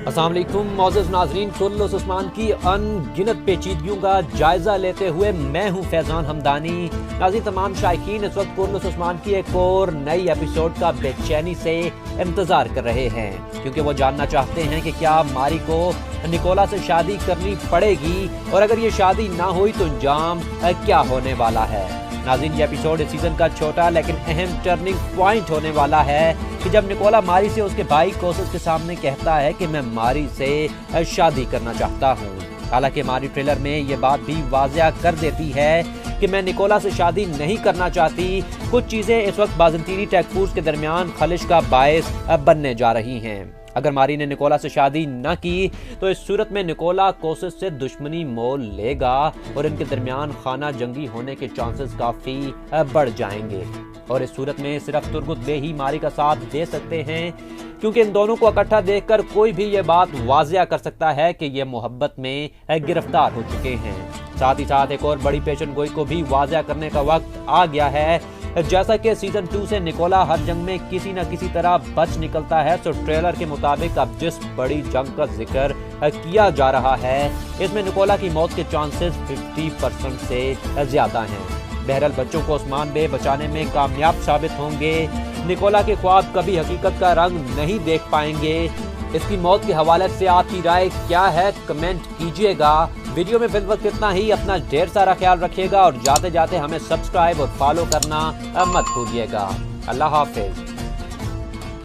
अस्सलाम वालेकुम मोअज़्ज़ज़ नाज़रीन, कुल्लुस उस्मान की अनगिनत पेचीदगियों का जायज़ा लेते हुए मैं हूँ फैज़ान हमदानी। नाज़रीन, तमाम शायकीन इस वक्त कुल्लुस उस्मान की एक और नई एपिसोड का बेचैनी से इंतज़ार कर रहे हैं, क्योंकि वो जानना चाहते हैं कि क्या मारी को निकोला से शादी करनी पड़ेगी, और अगर ये शादी ना हुई तो अंजाम क्या होने वाला है। नाज़रीन, ये एपिसोड इस सीज़न का छोटा लेकिन अहम टर्निंग पॉइंट होने वाला है कि जब निकोला मारी से उसके भाई कोसस के सामने कहता है कि मैं मारी से शादी करना चाहता हूँ। हालांकि मारी ट्रेलर में ये बात भी वाज़िया कर देती है कि मैं निकोला से शादी नहीं करना चाहती। कुछ चीज़ें इस वक्त बाज़ंतीनी टेक फोर्स के दरमियान खलिश का बायस बनने जा रही हैं। अगर मारी ने निकोला से शादी न की तो इस सूरत में निकोला कोसस से दुश्मनी मोल लेगा और इनके दरमियान खाना जंगी होने के चांसेस काफ़ी बढ़ जाएंगे। और इस सूरत में सिर्फ तुर्गुत बे ही मारी का साथ दे सकते हैं, क्योंकि इन दोनों को इकट्ठा देखकर कोई भी ये बात वाज़िया कर सकता है कि ये मोहब्बत में गिरफ्तार हो चुके हैं। साथ ही साथ एक और बड़ी पेशन गोई को भी वाज़िया करने का वक्त आ गया है। जैसा कि सीजन 2 से निकोला हर जंग में किसी न किसी तरह बच निकलता है, तो ट्रेलर के मुताबिक अब जिस बड़ी जंग का जिक्र किया जा रहा है, इसमें निकोला की मौत के चांसेस 50% से ज्यादा हैं। बहरहाल बच्चों को उस्मान बे बचाने में कामयाब साबित होंगे। निकोला के ख्वाब कभी हकीकत का रंग नहीं देख पाएंगे। इसकी मौत के हवाले से आपकी राय क्या है, कमेंट कीजिएगा। वीडियो में फिलहाल इतना ही। अपना ढेर सारा ख्याल रखिएगा और जाते जाते हमें सब्सक्राइब और फॉलो करना मत भूलिएगा। अल्लाह हाफिज।